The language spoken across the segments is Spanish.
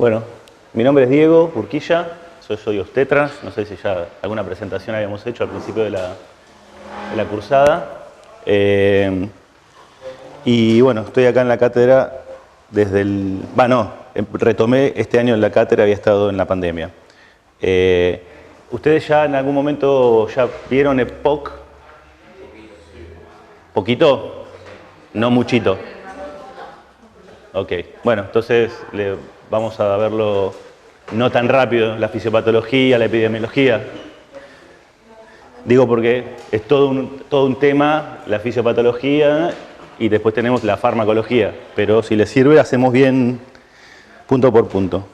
Bueno, mi nombre es Diego Urquilla, soy obstetra, no sé si ya alguna presentación habíamos hecho al principio de la cursada. Y bueno, estoy acá en la cátedra desde el... retomé este año en la cátedra, había estado en la pandemia. ¿Ustedes ya en algún momento ya vieron EPOC? ¿Poquito? No muchito. Ok, bueno, entonces vamos a verlo no tan rápido, la fisiopatología, la epidemiología. Digo porque es todo un tema, la fisiopatología, y después tenemos la farmacología, pero si les sirve hacemos bien punto por punto.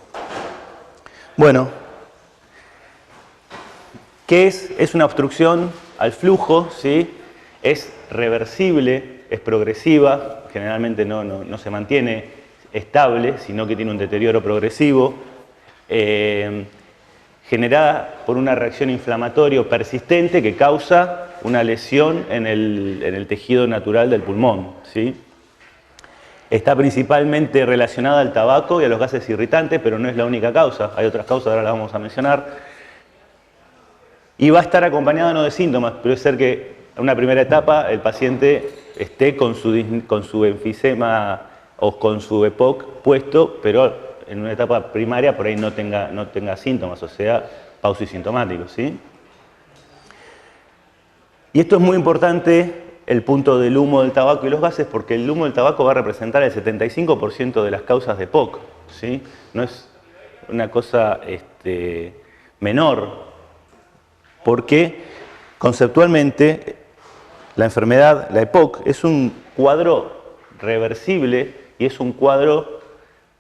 Bueno, ¿qué es? Es una obstrucción al flujo, ¿sí? Es reversible, es progresiva, generalmente no se mantiene estable, sino que tiene un deterioro progresivo, generada por una reacción inflamatoria persistente que causa una lesión en el tejido natural del pulmón, ¿sí? Está principalmente relacionada al tabaco y a los gases irritantes, pero no es la única causa, hay otras causas, ahora las vamos a mencionar. Y va a estar acompañada no de síntomas, pero es ser que en una primera etapa el paciente esté con su enfisema o con su EPOC puesto, pero en una etapa primaria por ahí no tenga síntomas, o sea, pausisintomáticos, ¿sí? Y esto es muy importante, el punto del humo del tabaco y los gases, porque el humo del tabaco va a representar el 75% de las causas de EPOC, ¿sí? No es una cosa menor, porque conceptualmente la enfermedad, la EPOC, es un cuadro reversible y es un cuadro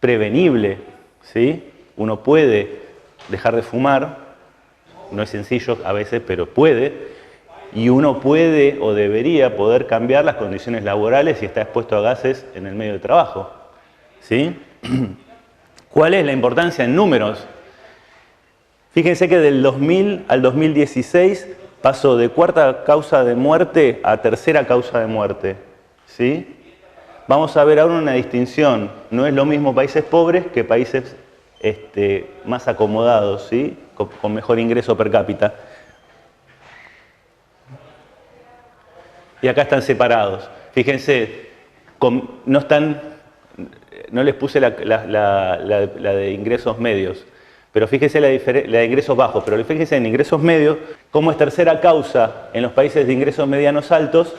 prevenible, ¿sí? Uno puede dejar de fumar, no es sencillo a veces, pero puede, y uno puede o debería poder cambiar las condiciones laborales si está expuesto a gases en el medio de trabajo, ¿sí? ¿Cuál es la importancia en números? Fíjense que del 2000 al 2016 pasó de cuarta causa de muerte a tercera causa de muerte, ¿sí? Vamos a ver ahora una distinción. No es lo mismo países pobres que países más acomodados, ¿sí? Con mejor ingreso per cápita. Y acá están separados. Fíjense, no les puse la de ingresos medios, pero fíjense la de ingresos bajos. Pero fíjense en ingresos medios, cómo es tercera causa en los países de ingresos medianos altos.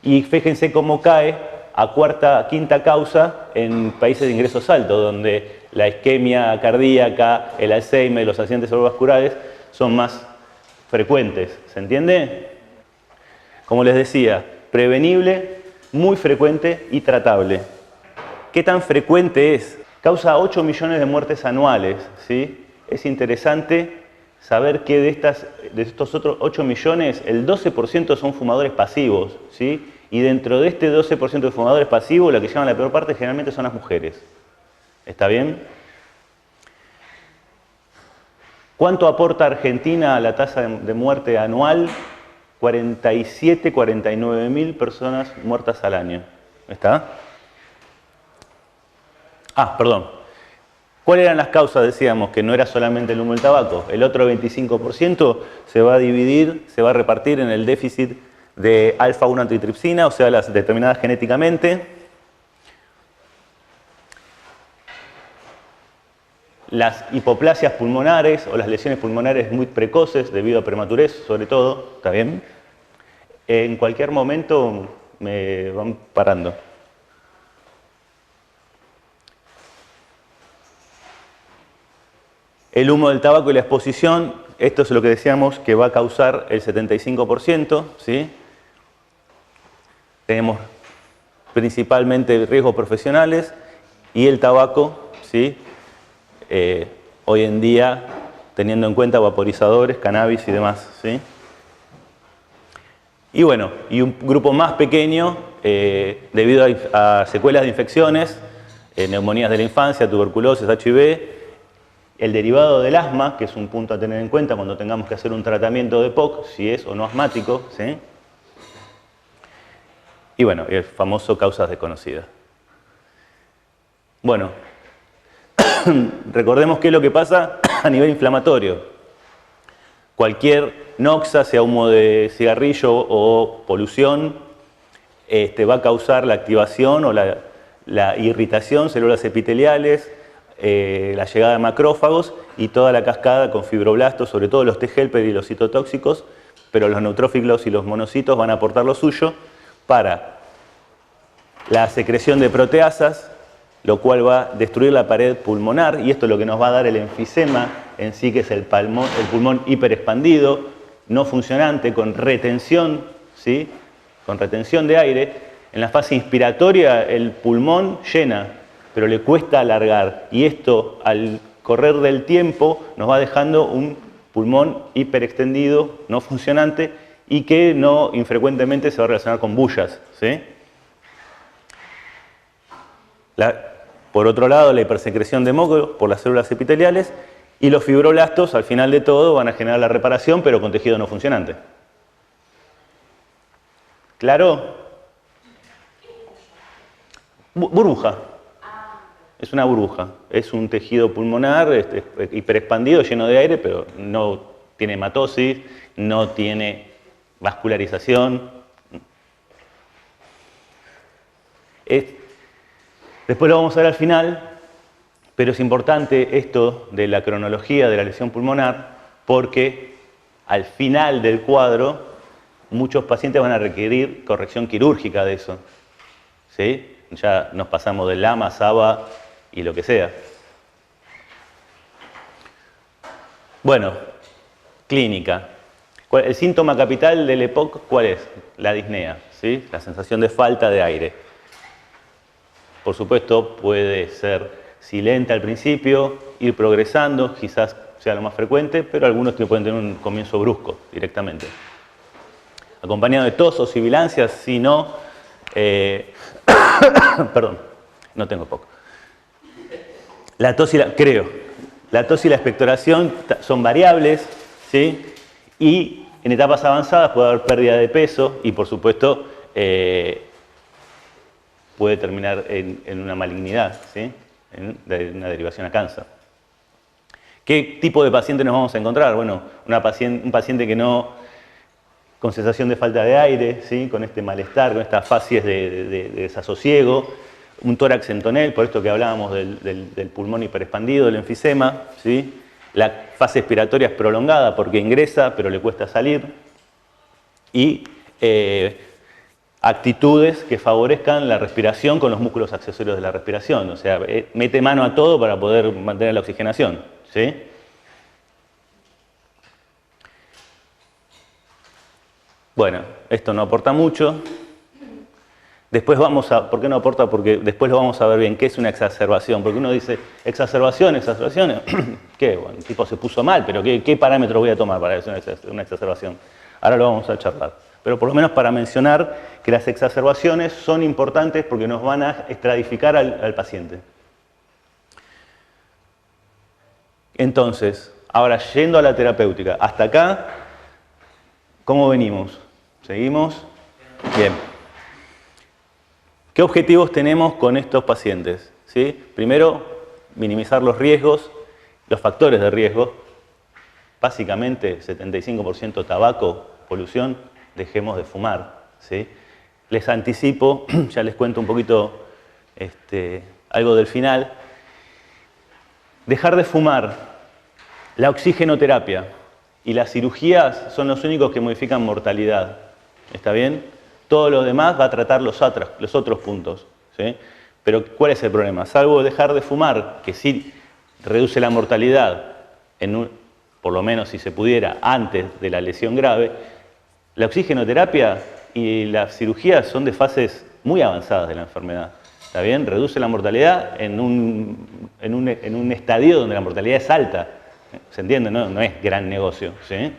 Y fíjense cómo cae a quinta causa en países de ingresos altos, donde la isquemia cardíaca, el Alzheimer y los accidentes cerebrovasculares son más frecuentes. ¿Se entiende? Como les decía, prevenible, muy frecuente y tratable. ¿Qué tan frecuente es? Causa 8 millones de muertes anuales, ¿sí? Es interesante saber que de estos otros 8 millones, el 12% son fumadores pasivos, ¿sí? Y dentro de este 12% de fumadores pasivos, la que llaman la peor parte generalmente son las mujeres. ¿Está bien? ¿Cuánto aporta Argentina a la tasa de muerte anual? 47, 49 mil personas muertas al año. ¿Está? Perdón. ¿Cuáles eran las causas? Decíamos que no era solamente el humo del tabaco. El otro 25% se va a repartir en el déficit de alfa-1 antitripsina, o sea, las determinadas genéticamente. Las hipoplasias pulmonares o las lesiones pulmonares muy precoces debido a prematurez, sobre todo, ¿está bien? En cualquier momento me van parando. El humo del tabaco y la exposición, esto es lo que decíamos que va a causar el 75%, ¿sí? Tenemos principalmente riesgos profesionales y el tabaco, ¿sí? Hoy en día, teniendo en cuenta vaporizadores, cannabis y demás, ¿sí? Y bueno, y un grupo más pequeño, debido a secuelas de infecciones, neumonías de la infancia, tuberculosis, HIV, el derivado del asma, que es un punto a tener en cuenta cuando tengamos que hacer un tratamiento de EPOC, si es o no asmático, ¿sí? Y bueno, el famoso causas desconocidas. Bueno, recordemos qué es lo que pasa a nivel inflamatorio. Cualquier noxa, sea humo de cigarrillo o polución, va a causar la activación o la irritación, células epiteliales, la llegada de macrófagos y toda la cascada con fibroblastos, sobre todo los T helper y los citotóxicos, pero los neutrófilos y los monocitos van a aportar lo suyo para la secreción de proteasas, lo cual va a destruir la pared pulmonar, y esto es lo que nos va a dar el enfisema en sí, que es el pulmón hiperexpandido, no funcionante, con retención, ¿sí? Con retención de aire. En la fase inspiratoria el pulmón llena, pero le cuesta alargar, y esto al correr del tiempo nos va dejando un pulmón hiperextendido, no funcionante, y que no infrecuentemente se va a relacionar con bullas, ¿sí? Por otro lado, la hipersecreción de moco por las células epiteliales, y los fibroblastos, al final de todo, van a generar la reparación, pero con tejido no funcionante. ¿Claro? Burbuja. Es una burbuja. Es un tejido pulmonar hiperexpandido, lleno de aire, pero no tiene hematosis, no tiene vascularización. Después lo vamos a ver al final, pero es importante esto de la cronología de la lesión pulmonar, porque al final del cuadro muchos pacientes van a requerir corrección quirúrgica de eso, ¿sí? Ya nos pasamos de lama, saba y lo que sea. Bueno, clínica. El síntoma capital del EPOC, ¿cuál es? La disnea, ¿sí? La sensación de falta de aire. Por supuesto, puede ser silente al principio, ir progresando, quizás sea lo más frecuente, pero algunos que pueden tener un comienzo brusco directamente. Acompañado de tos o sibilancias, si no, perdón, no tengo EPOC. La tos y la expectoración son variables, ¿sí? Y en etapas avanzadas puede haber pérdida de peso y, por supuesto, puede terminar en una malignidad, ¿sí? En una derivación a cáncer. ¿Qué tipo de paciente nos vamos a encontrar? Bueno, un paciente que no, con sensación de falta de aire, ¿sí? Con este malestar, con estas fases de desasosiego, un tórax en tonel, por esto que hablábamos del pulmón hiperexpandido, del enfisema, ¿sí? La fase expiratoria es prolongada porque ingresa, pero le cuesta salir, y actitudes que favorezcan la respiración con los músculos accesorios de la respiración, o sea, mete mano a todo para poder mantener la oxigenación, ¿sí? Bueno, esto no aporta mucho. Después ¿por qué no aporta? Porque después lo vamos a ver bien, ¿qué es una exacerbación? Porque uno dice, exacerbaciones, ¿qué? Bueno, el tipo se puso mal, pero ¿qué parámetros voy a tomar para hacer una exacerbación? Ahora lo vamos a charlar. Pero por lo menos para mencionar que las exacerbaciones son importantes porque nos van a estratificar al paciente. Entonces, ahora yendo a la terapéutica, hasta acá, ¿cómo venimos? ¿Seguimos? Bien. ¿Qué objetivos tenemos con estos pacientes? ¿Sí? Primero, minimizar los riesgos, los factores de riesgo. Básicamente, 75% tabaco, polución, dejemos de fumar, ¿sí? Les anticipo, ya les cuento un poquito algo del final. Dejar de fumar, la oxigenoterapia y las cirugías son los únicos que modifican mortalidad. ¿Está bien? Todo lo demás va a tratar los otros puntos, ¿sí? Pero ¿cuál es el problema? Salvo dejar de fumar, que sí reduce la mortalidad, por lo menos si se pudiera, antes de la lesión grave, la oxigenoterapia y las cirugías son de fases muy avanzadas de la enfermedad. ¿Está bien? Reduce la mortalidad en un estadio donde la mortalidad es alta. ¿Se entiende? No es gran negocio, ¿sí?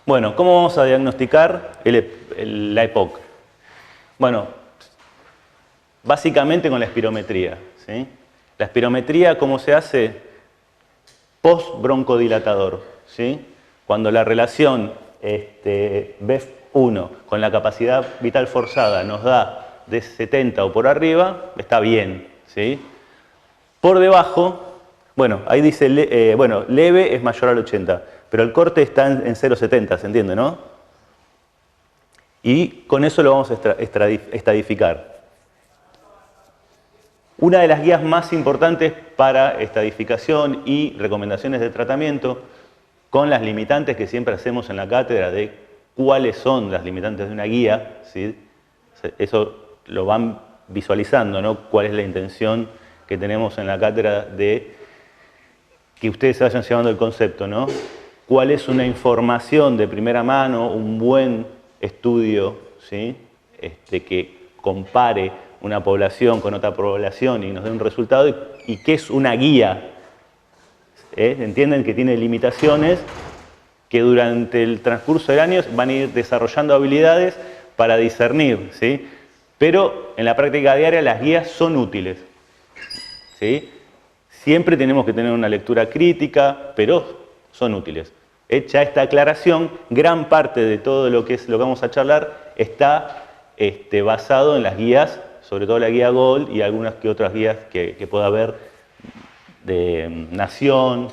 Bueno, ¿cómo vamos a diagnosticar la EPOC? Bueno, básicamente con la espirometría, ¿sí? La espirometría, ¿cómo se hace? Post-broncodilatador, ¿sí? Cuando la relación BEF1 con la capacidad vital forzada nos da de 70 o por arriba, está bien, ¿sí? Por debajo, bueno, ahí dice, leve es mayor al 80, pero el corte está en 0,70, ¿se entiende, no? Y con eso lo vamos a estadificar. Una de las guías más importantes para estadificación y recomendaciones de tratamiento, con las limitantes que siempre hacemos en la cátedra de cuáles son las limitantes de una guía, ¿sí? Eso lo van visualizando, ¿no? Cuál es la intención que tenemos en la cátedra de que ustedes se vayan llevando el concepto, ¿no? ¿Cuál es una información de primera mano, un buen estudio, ¿sí? Que compare una población con otra población y nos dé un resultado? ¿Y qué es una guía? Entienden que tiene limitaciones que durante el transcurso del año van a ir desarrollando habilidades para discernir, ¿sí? Pero en la práctica diaria las guías son útiles, ¿sí? Siempre tenemos que tener una lectura crítica, pero son útiles. Hecha esta aclaración, gran parte de todo lo que vamos a charlar está basado en las guías, sobre todo la guía Gold y algunas que otras guías que pueda haber de Nación,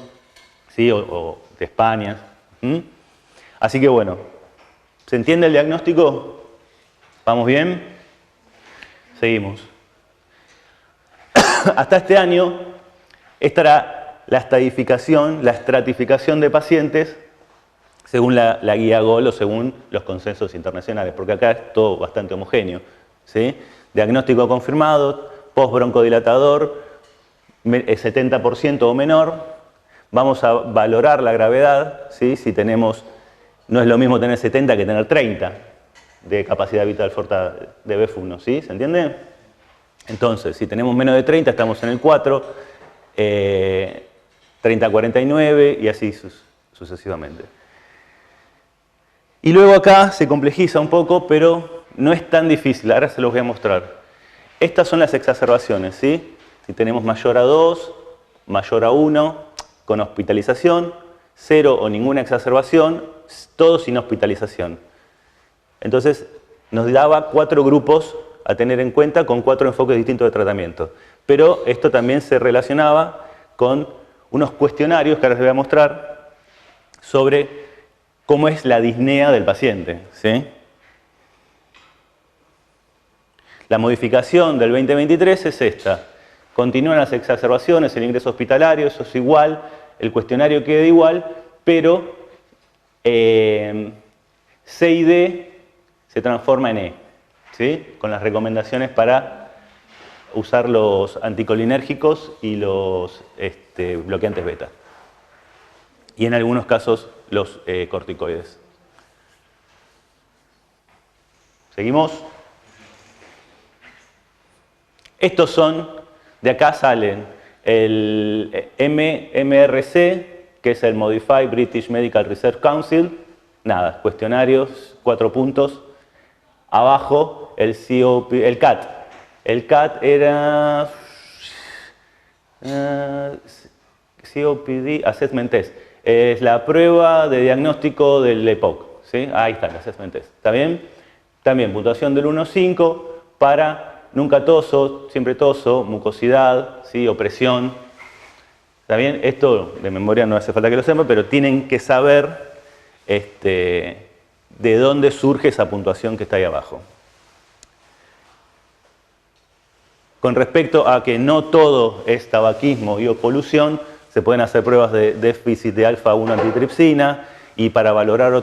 ¿sí? o de España. Así que bueno, ¿se entiende el diagnóstico? ¿Vamos bien? Seguimos. Hasta este año, esta era la estadificación, la estratificación de pacientes según la guía GOL o según los consensos internacionales, porque acá es todo bastante homogéneo, ¿sí? Diagnóstico confirmado, postbroncodilatador, 70% o menor. Vamos a valorar la gravedad, ¿sí? Si tenemos, no es lo mismo tener 70 que tener 30 de capacidad vital forta de BF1, ¿sí? ¿Se entiende? Entonces, si tenemos menos de 30, estamos en el 4, 30 a 49 y así sucesivamente. Y luego acá se complejiza un poco, pero no es tan difícil. Ahora se los voy a mostrar. Estas son las exacerbaciones, ¿sí? Si tenemos mayor a 2, mayor a 1, con hospitalización, 0 o ninguna exacerbación, todo sin hospitalización. Entonces, nos daba 4 grupos a tener en cuenta con 4 enfoques distintos de tratamiento. Pero esto también se relacionaba con unos cuestionarios que ahora les voy a mostrar sobre cómo es la disnea del paciente, ¿sí? La modificación del 2023 es esta. Continúan las exacerbaciones, el ingreso hospitalario, eso es igual, el cuestionario queda igual, pero C y D se transforma en E, ¿sí? Con las recomendaciones para usar los anticolinérgicos y los bloqueantes beta. Y en algunos casos los corticoides. ¿Seguimos? Estos son, de acá salen el MRC, que es el Modified British Medical Research Council, nada, cuestionarios, 4 puntos. Abajo el CAT. El CAT era COPD Assessment Test. Es la prueba de diagnóstico del EPOC, ¿sí? Ahí está el Assessment Test. ¿Está bien? También puntuación del 1 a 5 para nunca toso, siempre toso, mucosidad, ¿sí? Opresión. ¿Está bien? Esto de memoria no hace falta que lo sepan, pero tienen que saber de dónde surge esa puntuación que está ahí abajo. Con respecto a que no todo es tabaquismo y o polución, se pueden hacer pruebas de déficit de alfa-1 antitripsina y para valorar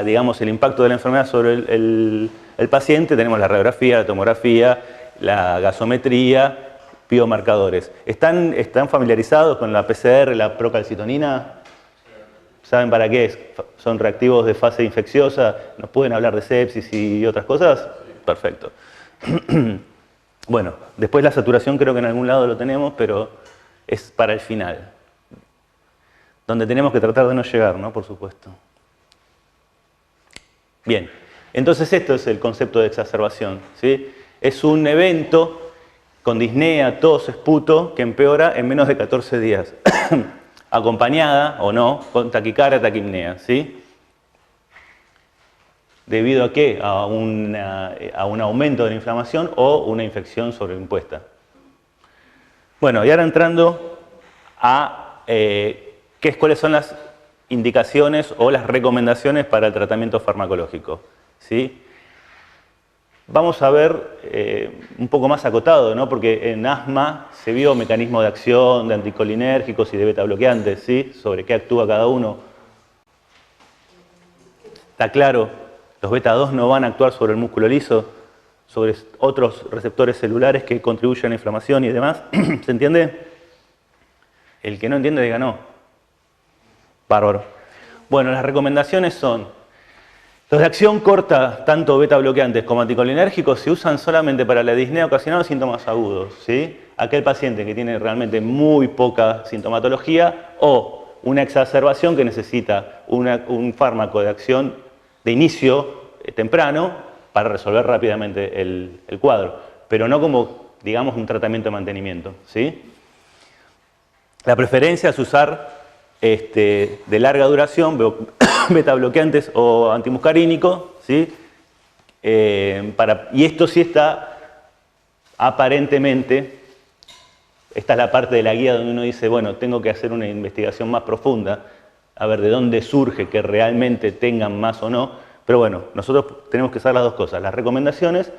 digamos, el impacto de la enfermedad sobre el paciente tenemos la radiografía, la tomografía, la gasometría, biomarcadores. ¿Están familiarizados con la PCR, la procalcitonina? ¿Saben para qué es? ¿Son reactivos de fase infecciosa? ¿Nos pueden hablar de sepsis y otras cosas? Perfecto. Bueno, después la saturación creo que en algún lado lo tenemos, pero es para el final. Donde tenemos que tratar de no llegar, ¿no? Por supuesto. Bien, entonces esto es el concepto de exacerbación, ¿sí? Es un evento con disnea, tos, esputo, que empeora en menos de 14 días. Acompañada, o no, con taquicardia, taquipnea, ¿sí? ¿Debido a qué? A un aumento de la inflamación o una infección sobreimpuesta. Bueno, y ahora entrando a cuáles son las indicaciones o las recomendaciones para el tratamiento farmacológico, ¿sí? Vamos a ver un poco más acotado, ¿no? Porque en asma se vio mecanismo de acción de anticolinérgicos y de beta bloqueantes, ¿sí? Sobre qué actúa cada uno. Está claro, los beta 2 no van a actuar sobre el músculo liso, sobre otros receptores celulares que contribuyen a la inflamación y demás. ¿Se entiende? El que no entiende diga no. Bárbaro. Bueno, las recomendaciones son: los de acción corta, tanto beta bloqueantes como anticolinérgicos, se usan solamente para la disnea ocasional o síntomas agudos, ¿sí? Aquel paciente que tiene realmente muy poca sintomatología o una exacerbación que necesita un fármaco de acción de inicio temprano para resolver rápidamente el cuadro, pero no como, digamos, un tratamiento de mantenimiento, ¿sí? La preferencia es usar de larga duración, beta bloqueantes o antimuscarínicos, ¿sí? Y esto sí está aparentemente, esta es la parte de la guía donde uno dice, bueno, tengo que hacer una investigación más profunda, a ver de dónde surge que realmente tengan más o no, pero bueno, nosotros tenemos que saber las dos cosas, las recomendaciones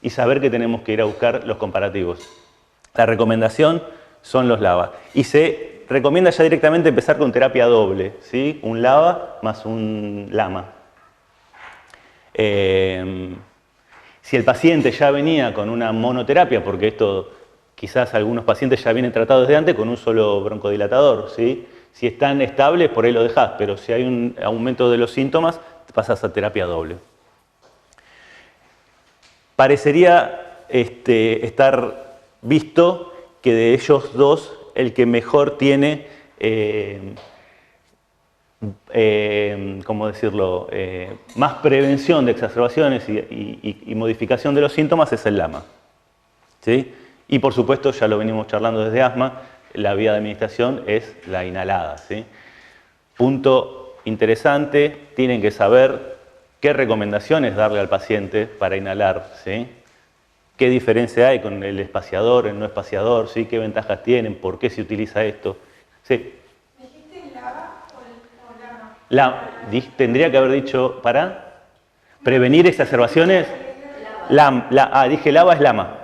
y saber que tenemos que ir a buscar los comparativos. La recomendación son los LAVA y se recomienda ya directamente empezar con terapia doble, ¿sí? Un LAVA más un LAMA. Si el paciente ya venía con una monoterapia, porque esto quizás algunos pacientes ya vienen tratados desde antes con un solo broncodilatador, ¿sí? Si están estables, por ahí lo dejás, pero si hay un aumento de los síntomas, pasas a terapia doble. Parecería estar visto que de ellos dos, el que mejor tiene, ¿cómo decirlo?, más prevención de exacerbaciones y modificación de los síntomas es el LAMA, ¿sí? Y por supuesto, ya lo venimos charlando desde asma, la vía de administración es la inhalada, ¿sí? Punto interesante, tienen que saber qué recomendaciones darle al paciente para inhalar, ¿sí? ¿Qué diferencia hay con el espaciador, el no espaciador? ¿Sí? ¿Qué ventajas tienen? ¿Por qué se utiliza esto? ¿Sí? ¿Dijiste LAVA o LAMA? Tendría que haber dicho, ¿para? ¿Prevenir exacerbaciones? Dije LAVA es LAMA.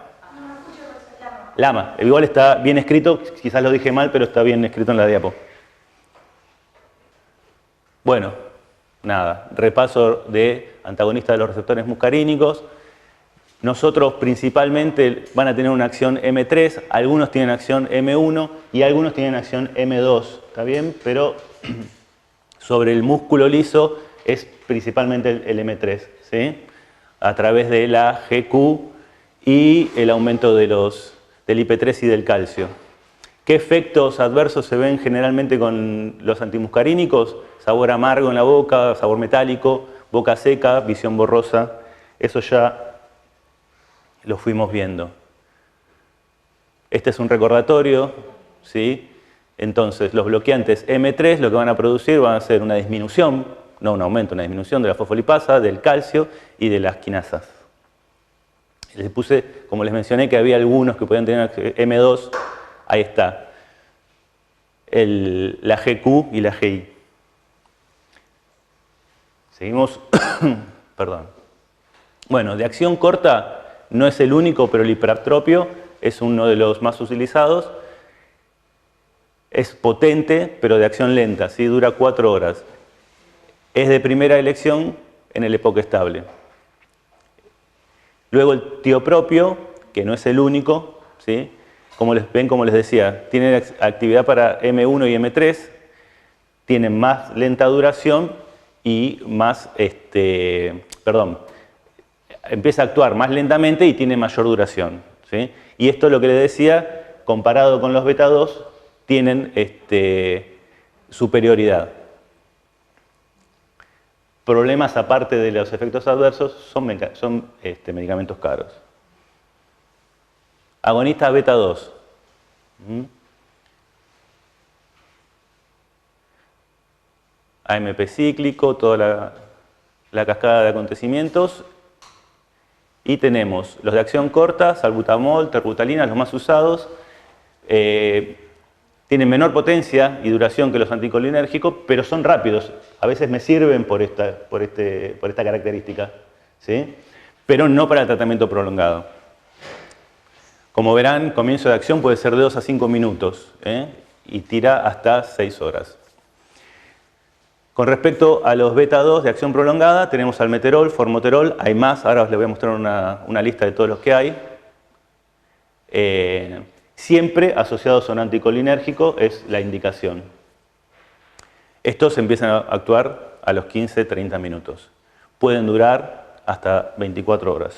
LAMA. Igual está bien escrito, quizás lo dije mal, pero está bien escrito en la diapo. Bueno, nada, repaso de antagonistas de los receptores muscarínicos. Nosotros principalmente van a tener una acción M3, algunos tienen acción M1 y algunos tienen acción M2, ¿está bien? Pero sobre el músculo liso es principalmente el M3, ¿sí? A través de la GQ y el aumento del IP3 y del calcio. ¿Qué efectos adversos se ven generalmente con los antimuscarínicos? Sabor amargo en la boca, sabor metálico, boca seca, visión borrosa. Eso ya lo fuimos viendo. Este es un recordatorio, ¿sí? Entonces, los bloqueantes M3 lo que van a producir van a ser una disminución, no un aumento, una disminución de la fosfolipasa, del calcio y de las quinasas. Les puse, como les mencioné, que había algunos que podían tener M2, ahí está, la GQ y la GI. Seguimos, perdón. Bueno, de acción corta no es el único, pero el hipertropio es uno de los más utilizados. Es potente, pero de acción lenta, ¿sí? Dura 4 horas. Es de primera elección en el EPOC estable. Luego el tiopropio, que no es el único, ¿sí? Como les decía, tiene actividad para M1 y M3, tiene más lenta duración y más, empieza a actuar más lentamente y tiene mayor duración, ¿sí? Y esto es lo que les decía, comparado con los beta 2, tienen superioridad. Problemas aparte de los efectos adversos son medicamentos caros. Agonista beta 2. AMP cíclico, toda la cascada de acontecimientos. Y tenemos los de acción corta, salbutamol, terbutalina, los más usados. Tienen menor potencia y duración que los anticolinérgicos, pero son rápidos. A veces me sirven por esta característica, ¿sí? Pero no para el tratamiento prolongado. Como verán, comienzo de acción puede ser de 2 a 5 minutos, y tira hasta 6 horas. Con respecto a los beta-2 de acción prolongada, tenemos almeterol, formoterol, hay más, ahora os les voy a mostrar una lista de todos los que hay. Siempre asociados a un anticolinérgico es la indicación. Estos empiezan a actuar a los 15-30 minutos. Pueden durar hasta 24 horas.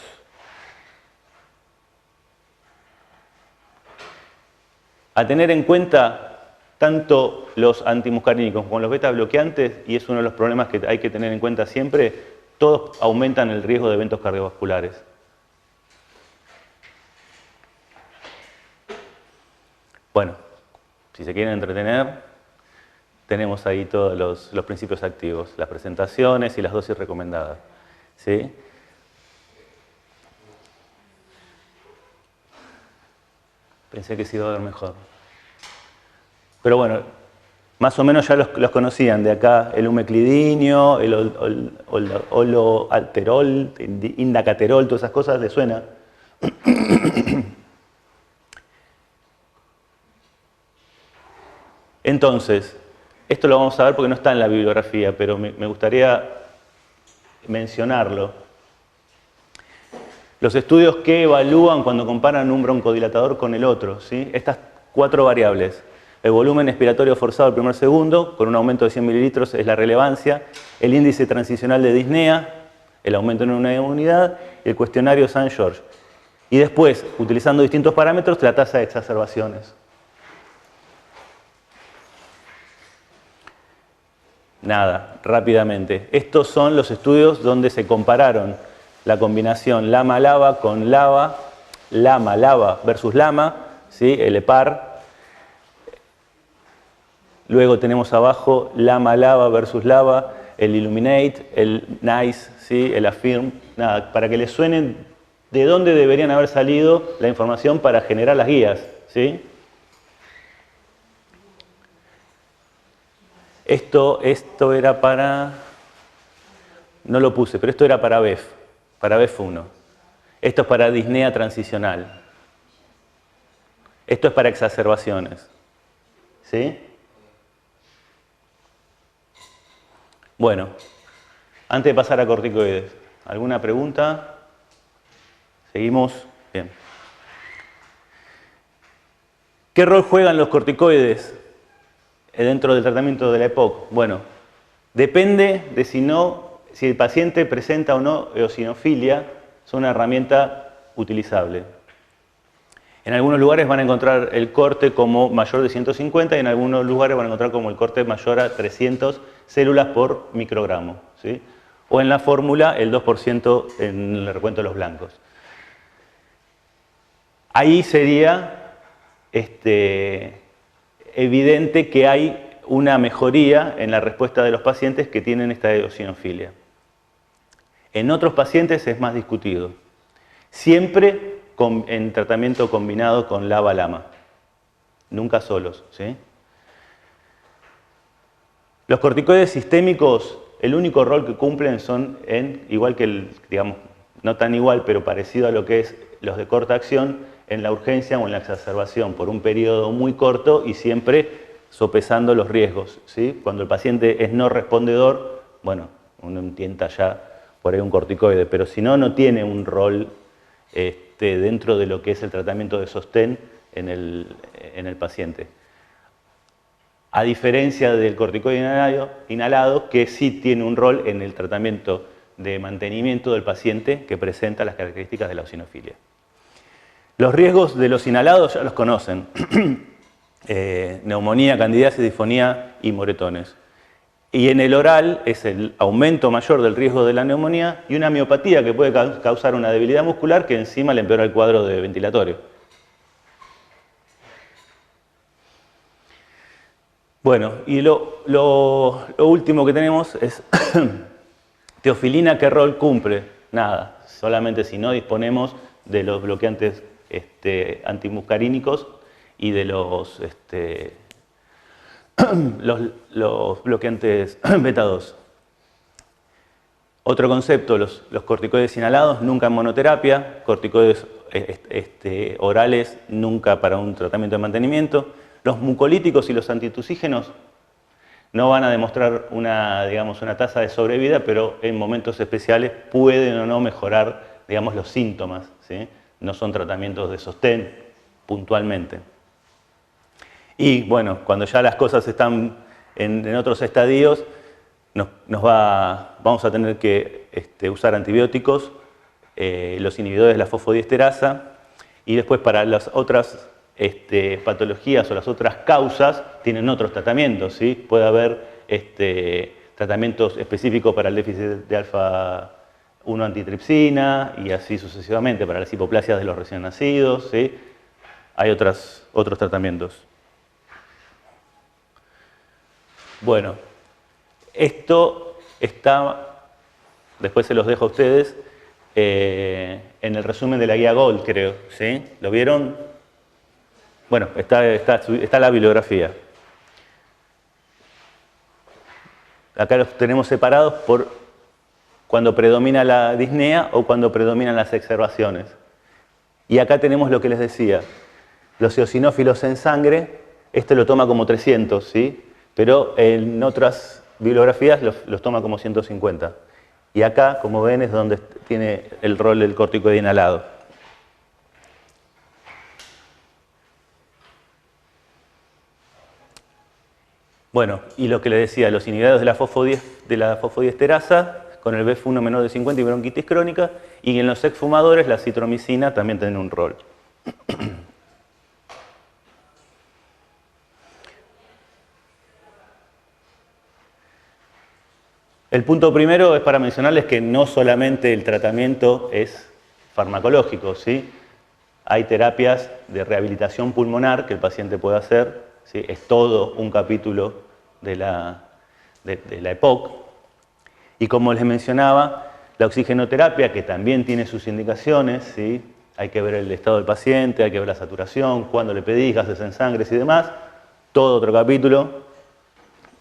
A tener en cuenta tanto los antimuscarínicos como los beta bloqueantes, y es uno de los problemas que hay que tener en cuenta siempre, todos aumentan el riesgo de eventos cardiovasculares. Bueno, si se quieren entretener, tenemos ahí todos los principios activos, las presentaciones y las dosis recomendadas, ¿sí? Pensé que se iba a ver mejor. Pero bueno, más o menos ya los conocían. De acá el umeclidinio, el oloalterol, indacaterol, todas esas cosas, ¿les suena? Entonces, esto lo vamos a ver porque no está en la bibliografía, pero me gustaría mencionarlo. Los estudios que evalúan cuando comparan un broncodilatador con el otro, ¿sí? Estas 4 variables. El volumen expiratorio forzado al primer segundo, con un aumento de 100 mililitros, es la relevancia. El índice transicional de disnea, el aumento en una unidad, y el cuestionario St. George. Y después, utilizando distintos parámetros, la tasa de exacerbaciones. Nada, rápidamente. Estos son los estudios donde se compararon la combinación lama-lava con lava, lama-lava versus lama, ¿sí? El EPAR. Luego tenemos abajo lama-lava versus lava, el Illuminate, el NICE, ¿sí? El AFFIRM. Nada, para que les suenen de dónde deberían haber salido la información para generar las guías, ¿sí? Esto era para, no lo puse, pero esto era para BEF1. Esto es para disnea transicional. Esto es para exacerbaciones. ¿Sí? Bueno, antes de pasar a corticoides, ¿alguna pregunta? ¿Seguimos? Bien. ¿Qué rol juegan los corticoides dentro del tratamiento de la EPOC? Bueno, depende de si el paciente presenta o no eosinofilia, son una herramienta utilizable. En algunos lugares van a encontrar el corte como mayor de 150 y en algunos lugares van a encontrar como el corte mayor a 300 células por microgramo, ¿sí? O en la fórmula el 2% en el recuento de los blancos. Ahí sería evidente que hay una mejoría en la respuesta de los pacientes que tienen esta eosinofilia. En otros pacientes es más discutido. Siempre en tratamiento combinado con lava-lama. Nunca solos, ¿sí? Los corticoides sistémicos, el único rol que cumplen son igual que digamos, no tan igual, pero parecido a lo que es los de corta acción, en la urgencia o en la exacerbación por un periodo muy corto y siempre sopesando los riesgos, ¿sí? Cuando el paciente es no respondedor, bueno, uno intenta ya por ahí un corticoide, pero si no, no tiene un rol dentro de lo que es el tratamiento de sostén en el paciente. A diferencia del corticoide inhalado, que sí tiene un rol en el tratamiento de mantenimiento del paciente que presenta las características de la eosinofilia. Los riesgos de los inhalados ya los conocen. Neumonía, candidiasis, disfonía y moretones. Y en el oral es el aumento mayor del riesgo de la neumonía y una miopatía que puede causar una debilidad muscular que encima le empeora el cuadro de ventilatorio. Bueno, y lo último que tenemos es teofilina, ¿qué rol cumple? Nada, solamente si no disponemos de los bloqueantes antimuscarínicos y de los bloqueantes beta 2. Otro concepto, los corticoides inhalados nunca en monoterapia, corticoides orales nunca para un tratamiento de mantenimiento. Los mucolíticos y los antitusígenos no van a demostrar digamos, una tasa de sobrevida, pero en momentos especiales pueden o no mejorar, digamos, los síntomas, ¿sí? No son tratamientos de sostén puntualmente. Y bueno, cuando ya las cosas están en otros estadios, vamos a tener que usar antibióticos, los inhibidores de la fosfodiesterasa, y después para las otras patologías o las otras causas tienen otros tratamientos, ¿sí? Puede haber tratamientos específicos para el déficit de alfa-1 antitripsina y así sucesivamente, para las hipoplasias de los recién nacidos, ¿sí? Hay otros tratamientos. Bueno, esto está, después se los dejo a ustedes, en el resumen de la guía Gold, creo, ¿sí? ¿Lo vieron? Bueno, está la bibliografía. Acá los tenemos separados por cuando predomina la disnea o cuando predominan las exacerbaciones. Y acá tenemos lo que les decía, los eosinófilos en sangre, lo toma como 300, ¿sí? Pero en otras bibliografías los toma como 150. Y acá, como ven, es donde tiene el rol del corticoide inhalado. Bueno, y lo que les decía, los inhibidores de la fosfodiesterasa con el BF1 menor de 50 y bronquitis crónica, y en los exfumadores la citromicina también tiene un rol. El punto primero es para mencionarles que no solamente el tratamiento es farmacológico, ¿sí? Hay terapias de rehabilitación pulmonar que el paciente puede hacer, ¿sí? Es todo un capítulo de la EPOC. Y como les mencionaba, la oxigenoterapia, que también tiene sus indicaciones, ¿sí? Hay que ver el estado del paciente, hay que ver la saturación, cuándo le pedís, gases en sangre y demás. Todo otro capítulo,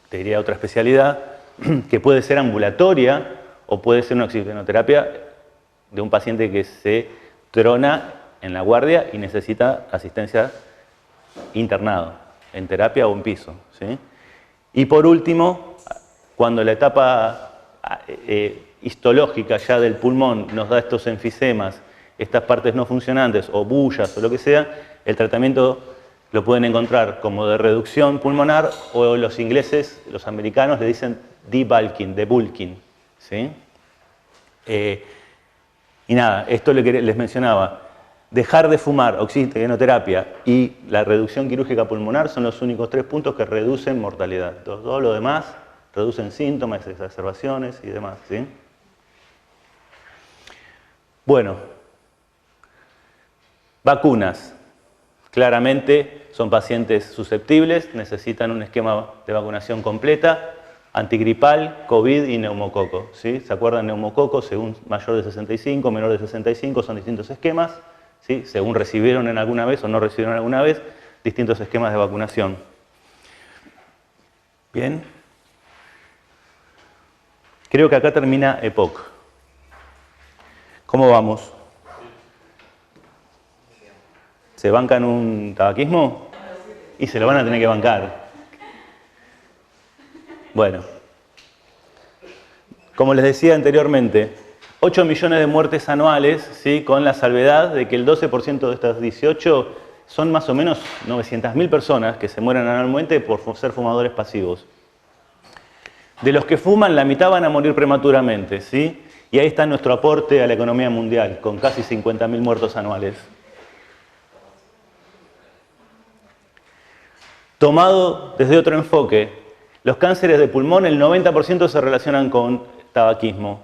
te diría otra especialidad, que puede ser ambulatoria o puede ser una oxigenoterapia de un paciente que se trona en la guardia y necesita asistencia internado, en terapia o en piso, ¿sí? Y por último, cuando la etapa histológica ya del pulmón nos da estos enfisemas, estas partes no funcionantes o bullas o lo que sea, el tratamiento lo pueden encontrar como de reducción pulmonar o los ingleses, los americanos le dicen debulking, ¿sí? Y nada, esto les mencionaba, dejar de fumar, oxigenoterapia y la reducción quirúrgica pulmonar son los únicos 3 puntos que reducen mortalidad. Todo lo demás reducen síntomas, exacerbaciones y demás, ¿sí? Bueno, vacunas. Claramente son pacientes susceptibles, necesitan un esquema de vacunación completa, antigripal, COVID y neumococo, ¿sí? ¿Se acuerdan? Neumococo, según mayor de 65, menor de 65, son distintos esquemas, ¿sí? Según recibieron en alguna vez o no recibieron alguna vez, distintos esquemas de vacunación. Bien. Creo que acá termina EPOC. ¿Cómo vamos? ¿Se bancan un tabaquismo? Y se lo van a tener que bancar. Bueno, como les decía anteriormente, 8 millones de muertes anuales, ¿sí? Con la salvedad de que el 12% de estas 18 son más o menos 900.000 personas que se mueren anualmente por ser fumadores pasivos. De los que fuman, la mitad van a morir prematuramente, ¿sí? Y ahí está nuestro aporte a la economía mundial, con casi 50.000 muertos anuales. Tomado desde otro enfoque, los cánceres de pulmón, el 90% se relacionan con tabaquismo.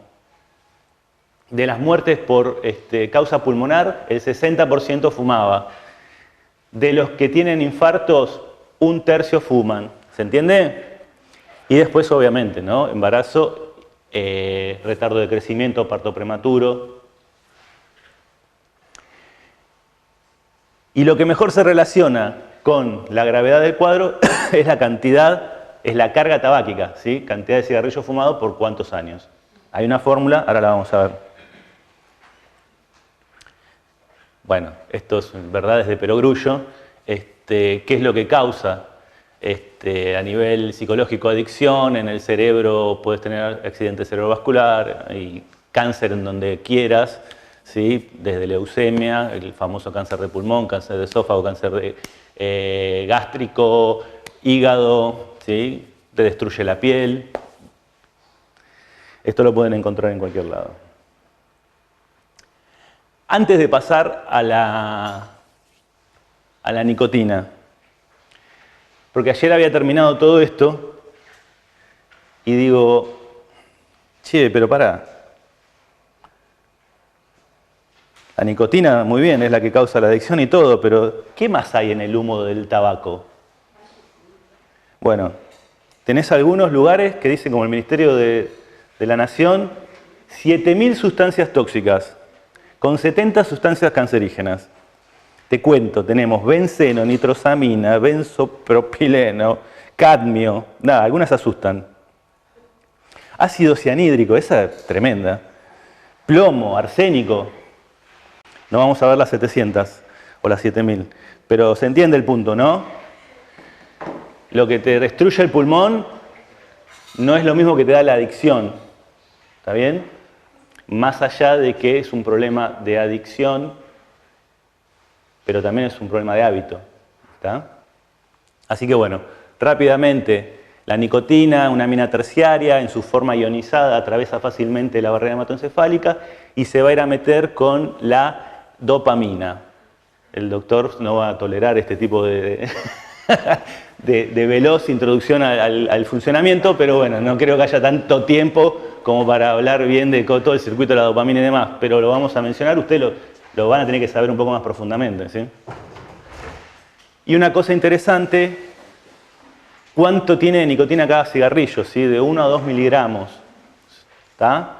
De las muertes por causa pulmonar, el 60% fumaba. De los que tienen infartos, 1/3 fuman. ¿Se entiende? Y después, obviamente, ¿no? Embarazo, retardo de crecimiento, parto prematuro. Y lo que mejor se relaciona con la gravedad del cuadro es la cantidad, es la carga tabáquica, ¿sí? Cantidad de cigarrillo fumado por cuántos años. Hay una fórmula, ahora la vamos a ver. Bueno, esto es verdades de perogrullo. ¿Qué es lo que causa? A nivel psicológico, adicción, en el cerebro puedes tener accidente cerebrovascular y cáncer en donde quieras, ¿sí? Desde leucemia, el famoso cáncer de pulmón, cáncer de esófago, cáncer de, gástrico, hígado, ¿sí? Te destruye la piel. Esto lo pueden encontrar en cualquier lado. Antes de pasar a la nicotina, porque ayer había terminado todo esto y digo, che, pero pará. La nicotina, muy bien, es la que causa la adicción y todo, pero ¿qué más hay en el humo del tabaco? Bueno, tenés algunos lugares que dicen, como el Ministerio de la Nación, 7.000 sustancias tóxicas, con 70 sustancias cancerígenas. Te cuento, tenemos benceno, nitrosamina, benzopropileno, cadmio, nada, algunas asustan. Ácido cianhídrico, esa es tremenda. Plomo, arsénico. No vamos a ver las 700 o las 7.000, pero se entiende el punto, ¿no? Lo que te destruye el pulmón no es lo mismo que te da la adicción, ¿está bien? Más allá de que es un problema de adicción, pero también es un problema de hábito, ¿está? Así que bueno, rápidamente, la nicotina, una amina terciaria, en su forma ionizada, atraviesa fácilmente la barrera hematoencefálica y se va a ir a meter con la dopamina. El doctor no va a tolerar este tipo de veloz introducción al funcionamiento, pero bueno, no creo que haya tanto tiempo como para hablar bien de todo el circuito de la dopamina y demás, pero lo vamos a mencionar, ustedes lo van a tener que saber un poco más profundamente, ¿sí? Y una cosa interesante, ¿cuánto tiene de nicotina cada cigarrillo? ¿Sí? De 1 a 2 miligramos. ¿Está?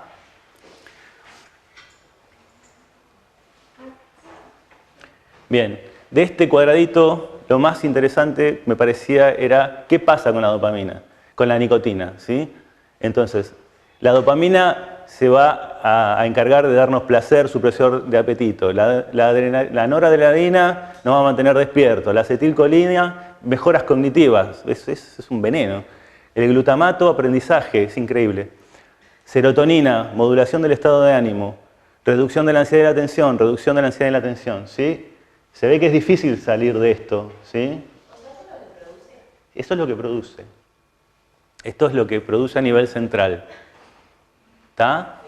Bien, de este cuadradito, lo más interesante me parecía era qué pasa con la dopamina, con la nicotina, ¿sí? Entonces, la dopamina se va a encargar de darnos placer, supresor de apetito. La noradrenalina nos va a mantener despiertos. La acetilcolina, mejoras cognitivas. Es un veneno. El glutamato, aprendizaje, es increíble. Serotonina, modulación del estado de ánimo. Reducción de la ansiedad y la tensión, reducción de la ansiedad y la tensión, ¿sí? Se ve que es difícil salir de esto, ¿sí? Eso es lo que produce. Esto es lo que produce a nivel central. ¿Está?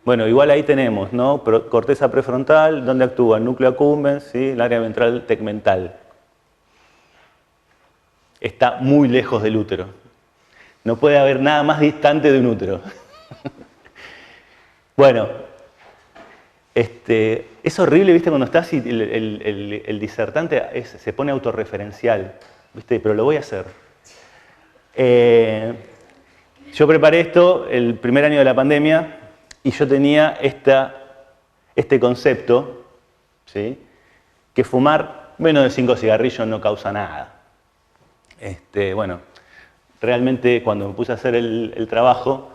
Bueno, igual ahí tenemos, ¿no? Corteza prefrontal, ¿dónde actúa? El núcleo accumbens, ¿sí? El área ventral tegmental. Está muy lejos del útero. No puede haber nada más distante de un útero. Bueno, es horrible, ¿viste? Cuando estás y el disertante se pone autorreferencial, ¿viste? Pero lo voy a hacer. Yo preparé esto el primer año de la pandemia y yo tenía este concepto, ¿sí? Que fumar menos de 5 cigarrillos no causa nada. Bueno, realmente cuando me puse a hacer el trabajo,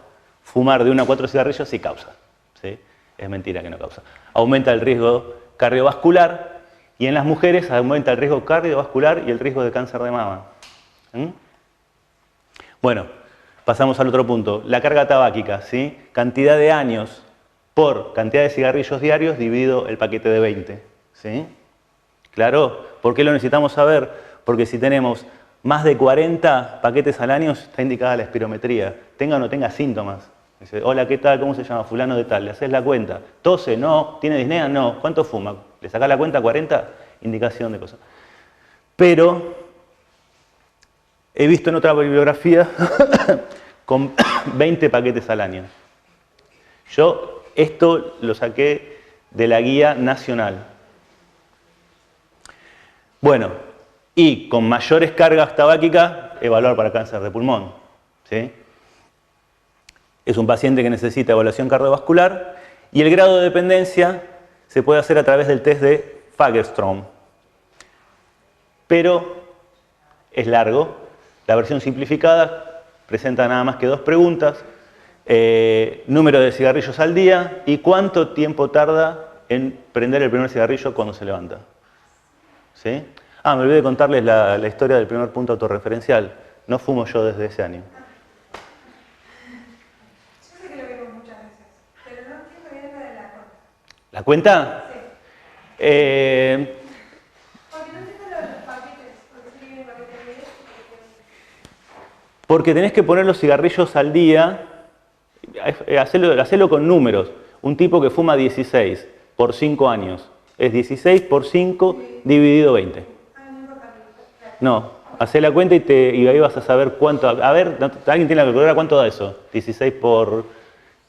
fumar de 1 a 4 cigarrillos sí causa, ¿sí? Es mentira que no causa. Aumenta el riesgo cardiovascular y en las mujeres aumenta el riesgo cardiovascular y el riesgo de cáncer de mama. Bueno, pasamos al otro punto. La carga tabáquica, ¿sí? Cantidad de años por cantidad de cigarrillos diarios dividido el paquete de 20. ¿Sí? ¿Claro? ¿Por qué lo necesitamos saber? Porque si tenemos más de 40 paquetes al año, está indicada la espirometría. Tenga o no tenga síntomas. Dice, hola, ¿qué tal? ¿Cómo se llama? Fulano de tal. Le haces la cuenta. ¿Tose? No. ¿Tiene disnea? No. ¿Cuánto fuma? ¿Le sacás la cuenta? 40. Indicación de cosas. Pero he visto en otra bibliografía con 20 paquetes al año. Yo esto lo saqué de la guía nacional. Bueno, y con mayores cargas tabáquicas, evaluar para cáncer de pulmón, ¿sí? Es un paciente que necesita evaluación cardiovascular y el grado de dependencia se puede hacer a través del test de Fagerström. pero es largo. La versión simplificada presenta nada más que 2 preguntas. Número de cigarrillos al día y cuánto tiempo tarda en prender el primer cigarrillo cuando se levanta. ¿Sí? Me olvidé de contarles la historia del primer punto autorreferencial. No fumo yo desde ese año. Yo sé que lo vemos muchas veces, pero no entiendo bien lo de la cuenta. ¿La cuenta? Sí. Porque no entiendo lo de los paquetes, porque sí que viene paquete de 10. Porque tenés que poner los cigarrillos al día, hacerlo con números. Un tipo que fuma 16 por 5 años, es 16 por 5 dividido 20. No, hacé la cuenta y ahí vas a saber cuánto. A ver, ¿alguien tiene la calculadora? ¿Cuánto da eso? 16 por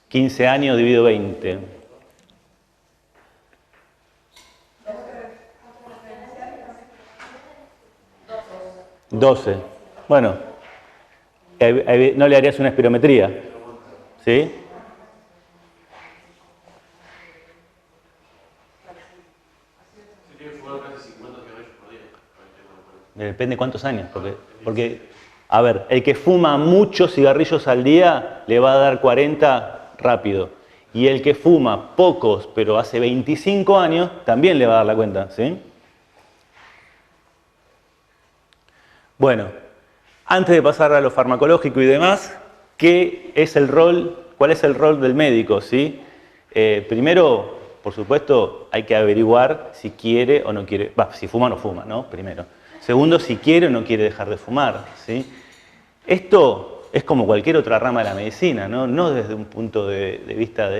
15 años dividido 20. 12. Bueno, no le harías una espirometría. ¿Sí? Depende de cuántos años, porque, a ver, el que fuma muchos cigarrillos al día le va a dar 40 rápido. Y el que fuma pocos, pero hace 25 años, también le va a dar la cuenta, ¿sí? Bueno, antes de pasar a lo farmacológico y demás, ¿cuál es el rol del médico, ¿sí? Primero, por supuesto, hay que averiguar si quiere o no quiere, si fuma o no fuma, ¿no? Primero. Segundo, si quiere o no quiere dejar de fumar, ¿sí? Esto es como cualquier otra rama de la medicina, no desde un punto de vista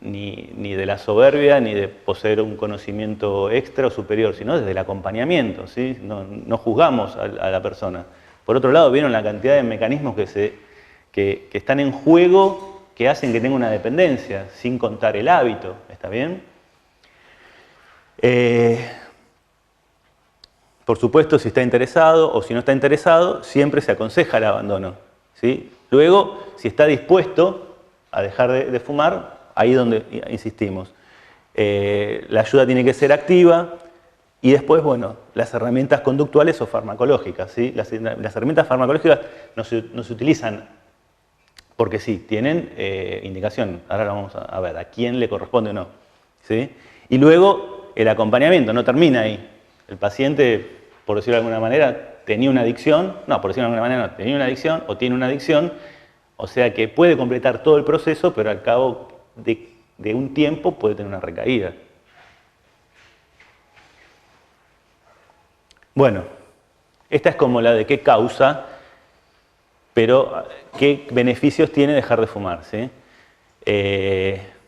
ni de la soberbia, ni de poseer un conocimiento extra o superior, sino desde el acompañamiento, ¿sí? No juzgamos a la persona. Por otro lado, vieron la cantidad de mecanismos que están en juego que hacen que tenga una dependencia, sin contar el hábito, ¿está bien? Por supuesto, si está interesado o si no está interesado, siempre se aconseja el abandono, ¿sí? Luego, si está dispuesto a dejar de fumar, ahí es donde insistimos. La ayuda tiene que ser activa y después, bueno, las herramientas conductuales o farmacológicas, ¿sí? Las herramientas farmacológicas no se utilizan porque sí, tienen indicación. Ahora vamos a ver a quién le corresponde o no, ¿sí? Y luego, el acompañamiento no termina ahí. El paciente, por decirlo de alguna manera, tenía una adicción, tenía una adicción o tiene una adicción, o sea que puede completar todo el proceso, pero al cabo de un tiempo puede tener una recaída. Bueno, esta es como la de qué causa, pero qué beneficios tiene dejar de fumar, ¿sí?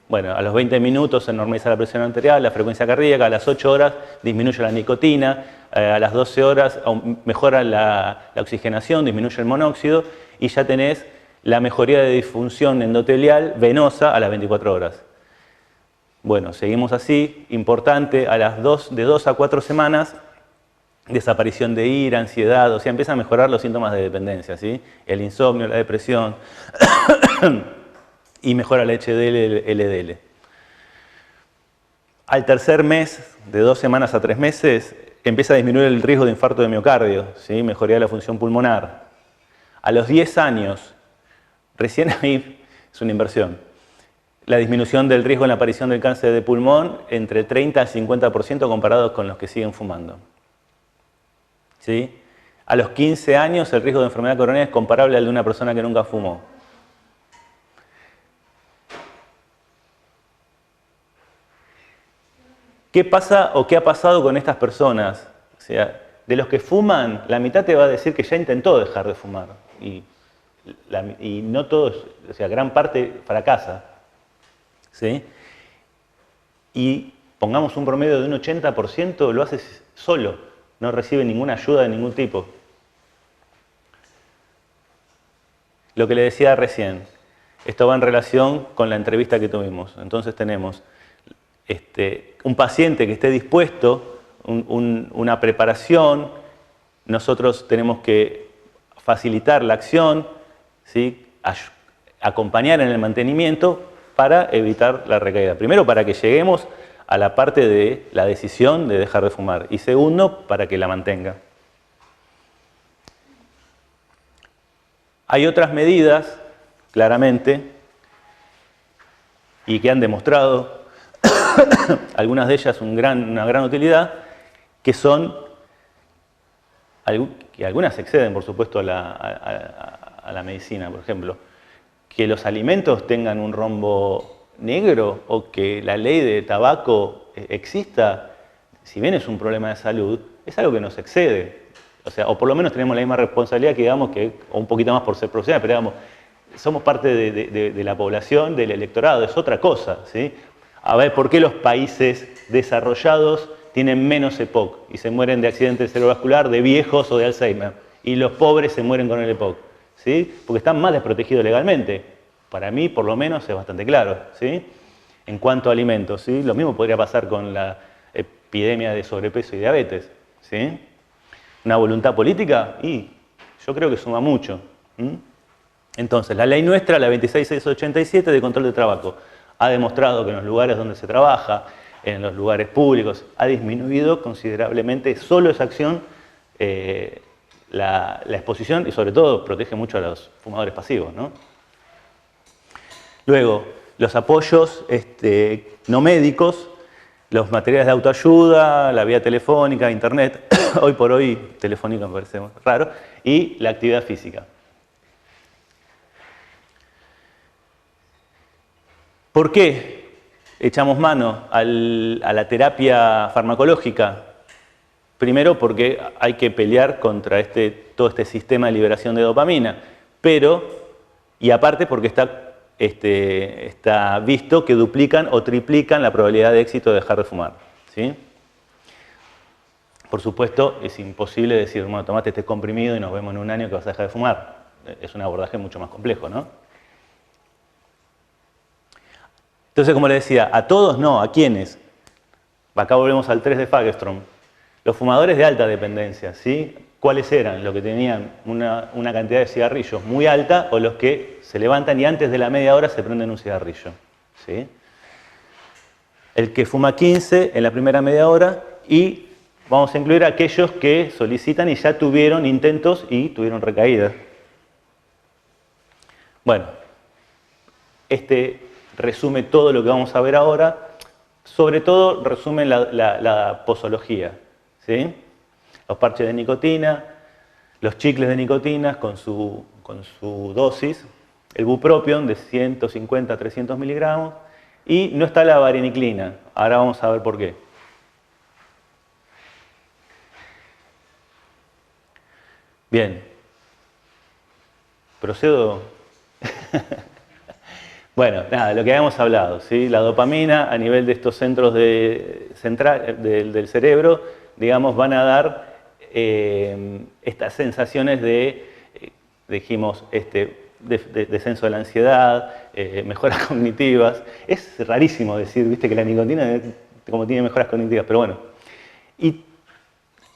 Bueno, a los 20 minutos se normaliza la presión arterial, la frecuencia cardíaca, a las 8 horas disminuye la nicotina, a las 12 horas mejora la oxigenación, disminuye el monóxido y ya tenés la mejoría de disfunción endotelial venosa a las 24 horas. Bueno, seguimos así, importante, de 2 a 4 semanas, desaparición de ira, ansiedad, o sea, empiezan a mejorar los síntomas de dependencia, ¿sí? El insomnio, la depresión, y mejora el HDL, el LDL. Al tercer mes, de 2 semanas a 3 meses, empieza a disminuir el riesgo de infarto de miocardio, ¿sí? Mejoría de la función pulmonar. A los 10 años, recién ahí es una inversión, la disminución del riesgo en la aparición del cáncer de pulmón entre 30 al 50% comparados con los que siguen fumando. ¿Sí? A los 15 años, el riesgo de enfermedad coronaria es comparable al de una persona que nunca fumó. ¿Qué pasa o qué ha pasado con estas personas? O sea, de los que fuman, la mitad te va a decir que ya intentó dejar de fumar. Y no todos, o sea, gran parte fracasa. ¿Sí? Y pongamos un promedio de un 80%, lo hace solo. No recibe ninguna ayuda de ningún tipo. Lo que le decía recién, esto va en relación con la entrevista que tuvimos. Entonces tenemos un paciente que esté dispuesto, una preparación, nosotros tenemos que facilitar la acción, ¿sí? Acompañar en el mantenimiento para evitar la recaída. Primero para que lleguemos a la parte de la decisión de dejar de fumar. Y segundo, para que la mantenga. Hay otras medidas, claramente, y que han demostrado, algunas de ellas una gran utilidad, que son, que algunas exceden, por supuesto, a la medicina, por ejemplo, que los alimentos tengan un rombo negro o que la ley de tabaco exista, si bien es un problema de salud, es algo que nos excede. O sea, o por lo menos tenemos la misma responsabilidad que, digamos, o un poquito más por ser profesional, pero digamos, somos parte de la población, del electorado, es otra cosa, ¿sí? A ver, ¿por qué los países desarrollados tienen menos EPOC y se mueren de accidente cerebrovascular, de viejos o de Alzheimer? Y los pobres se mueren con el EPOC, ¿sí? Porque están más desprotegidos legalmente. Para mí, por lo menos, es bastante claro, ¿sí? En cuanto a alimentos, ¿sí? Lo mismo podría pasar con la epidemia de sobrepeso y diabetes, ¿sí? Una voluntad política, y yo creo que suma mucho. Entonces, la ley nuestra, la 26687 de control de tabaco, ha demostrado que en los lugares donde se trabaja, en los lugares públicos, ha disminuido considerablemente solo esa acción, la exposición, y sobre todo protege mucho a los fumadores pasivos, ¿no? Luego, los apoyos no médicos, los materiales de autoayuda, la vía telefónica, internet, hoy por hoy telefónica me parece raro, y la actividad física. ¿Por qué echamos mano a la terapia farmacológica? Primero porque hay que pelear contra todo este sistema de liberación de dopamina, y aparte porque está visto que duplican o triplican la probabilidad de éxito de dejar de fumar, ¿sí? Por supuesto, es imposible decir, bueno, tomate este comprimido y nos vemos en un año que vas a dejar de fumar. Es un abordaje mucho más complejo, ¿no? Entonces, como les decía, a todos no, ¿a quiénes? Acá volvemos al 3 de Fagerström. Los fumadores de alta dependencia, ¿sí? ¿Cuáles eran? Los que tenían una cantidad de cigarrillos muy alta o los que se levantan y antes de la media hora se prenden un cigarrillo, ¿sí? El que fuma 15 en la primera media hora, y vamos a incluir a aquellos que solicitan y ya tuvieron intentos y tuvieron recaídas. Bueno, resume todo lo que vamos a ver ahora, sobre todo resume la posología, ¿sí? Los parches de nicotina, los chicles de nicotina con su dosis, el bupropion de 150 a 300 miligramos, y no está la vareniclina. Ahora vamos a ver por qué. Bien. Procedo. Bueno, nada, lo que habíamos hablado, ¿sí? La dopamina a nivel de estos centros del cerebro, digamos, van a dar estas sensaciones dijimos, descenso de la ansiedad, mejoras cognitivas. Es rarísimo decir, viste, que la nicotina como tiene mejoras cognitivas, pero bueno. Y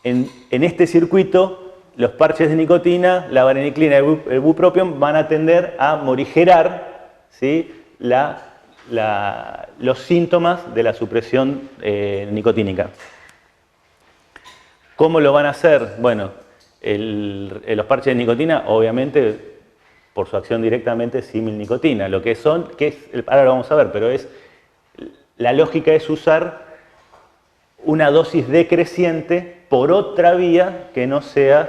en este circuito, los parches de nicotina, la vareniclina y el bupropion van a tender a morigerar, ¿sí? Los síntomas de la supresión nicotínica. ¿Cómo lo van a hacer? Bueno, los parches de nicotina, obviamente, por su acción directamente, similnicotina. Lo que son, ahora lo vamos a ver, pero la lógica es usar una dosis decreciente por otra vía que no sea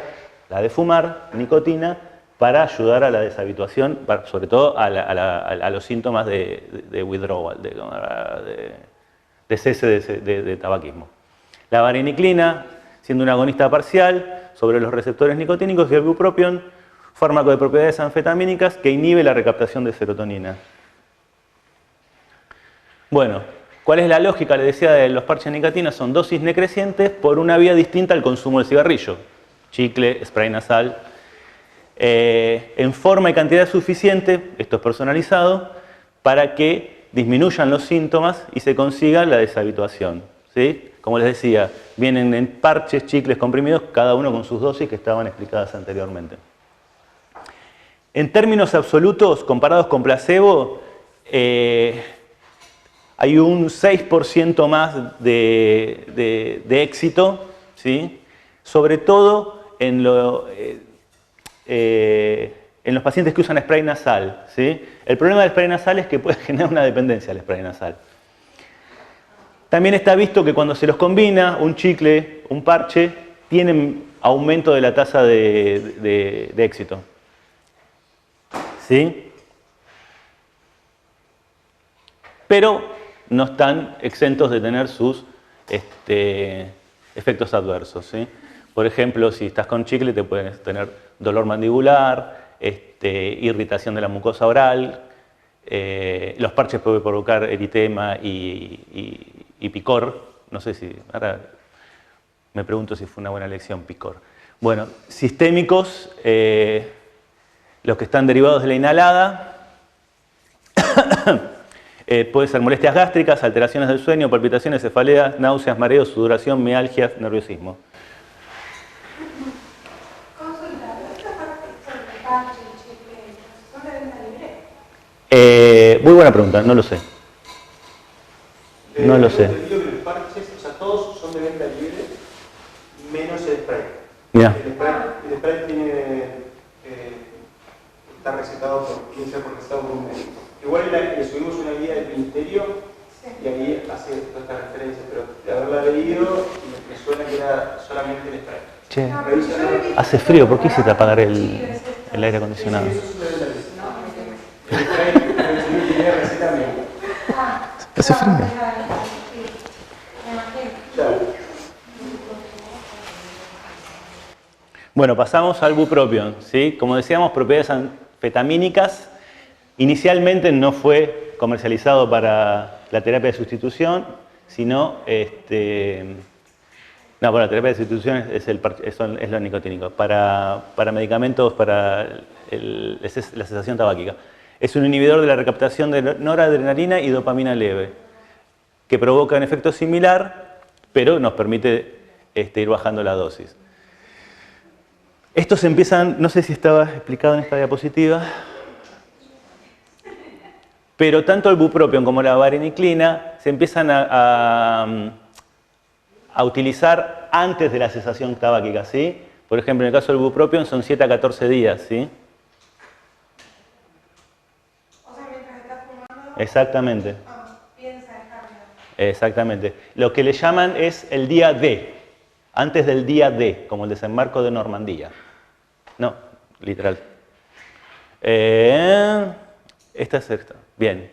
la de fumar, nicotina, para ayudar a la deshabituación, sobre todo a los síntomas de withdrawal, de cese de tabaquismo. La vareniclina, siendo un agonista parcial sobre los receptores nicotínicos, y el bupropion, fármaco de propiedades anfetamínicas que inhibe la recaptación de serotonina. Bueno, ¿cuál es la lógica? Les decía, de los parches de nicotina son dosis decrecientes por una vía distinta al consumo del cigarrillo. Chicle, spray nasal, en forma y cantidad suficiente, esto es personalizado, para que disminuyan los síntomas y se consiga la deshabituación, ¿sí? Como les decía, vienen en parches, chicles, comprimidos, cada uno con sus dosis que estaban explicadas anteriormente. En términos absolutos, comparados con placebo, hay hay un 6% más de éxito, ¿sí? Sobre todo en los pacientes que usan spray nasal, ¿sí? El problema del spray nasal es que puede generar una dependencia al spray nasal. También está visto que cuando se los combina, un chicle, un parche, tienen aumento de la tasa de éxito. ¿Sí? Pero no están exentos de tener sus efectos adversos, ¿sí? Por ejemplo, si estás con chicle te puedes tener dolor mandibular, irritación de la mucosa oral, los parches pueden provocar eritema y picor. No sé si, ahora me pregunto si fue una buena elección picor. Bueno, sistémicos, los que están derivados de la inhalada. Puede ser molestias gástricas, alteraciones del sueño, palpitaciones, cefaleas, náuseas, mareos, sudoración, mialgias, nerviosismo. Consulta, ¿esta parte sobre el parche y chicle son de venta libre? Muy buena pregunta, no lo sé. No lo sé. Entendido que los parches, o sea, todos son de venta libre, menos el spray. Mira. El spray está recetado por un médico. Igual le subimos una guía del ministerio y ahí hace toda esta referencia, pero de haberla leído me suena que era solamente el spray. Che, No, pero yo lo he visto. hace frío, ¿por qué hiciste apagar el aire acondicionado? Sí, eso es una de las. El spray tiene receta médica. Hace frío. Claro. Bueno, pasamos al bupropión, ¿sí? Como decíamos, propiedades anfetamínicas. Inicialmente no fue comercializado para la terapia de sustitución, sino, no, para la terapia de sustitución es lo nicotínico. Para medicamentos, para la cesación tabáquica. Es un inhibidor de la recaptación de noradrenalina y dopamina leve, que provoca un efecto similar, pero nos permite ir bajando la dosis. Estos empiezan, no sé si estaba explicado en esta diapositiva, pero tanto el bupropión como la vareniclina se empiezan a utilizar antes de la cesación tabáquica, ¿sí? Por ejemplo, en el caso del bupropión son 7 a 14 días, ¿sí? O sea, mientras estás fumando, Exactamente, piensa dejarlo. exactamente. Lo que le llaman es el día D, antes del día D, como el desembarco de Normandía. No, literal. Esta es esta. Bien.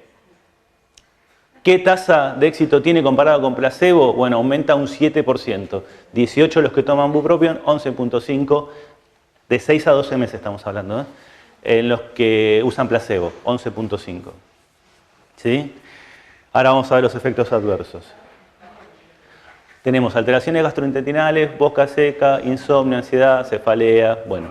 ¿Qué tasa de éxito tiene comparado con placebo? Bueno, aumenta un 7%. 18 los que toman bupropión, 11.5. De 6 a 12 meses estamos hablando, ¿eh? En los que usan placebo, 11.5. ¿Sí? Ahora vamos a ver los efectos adversos. Tenemos alteraciones gastrointestinales, boca seca, insomnio, ansiedad, cefalea, bueno,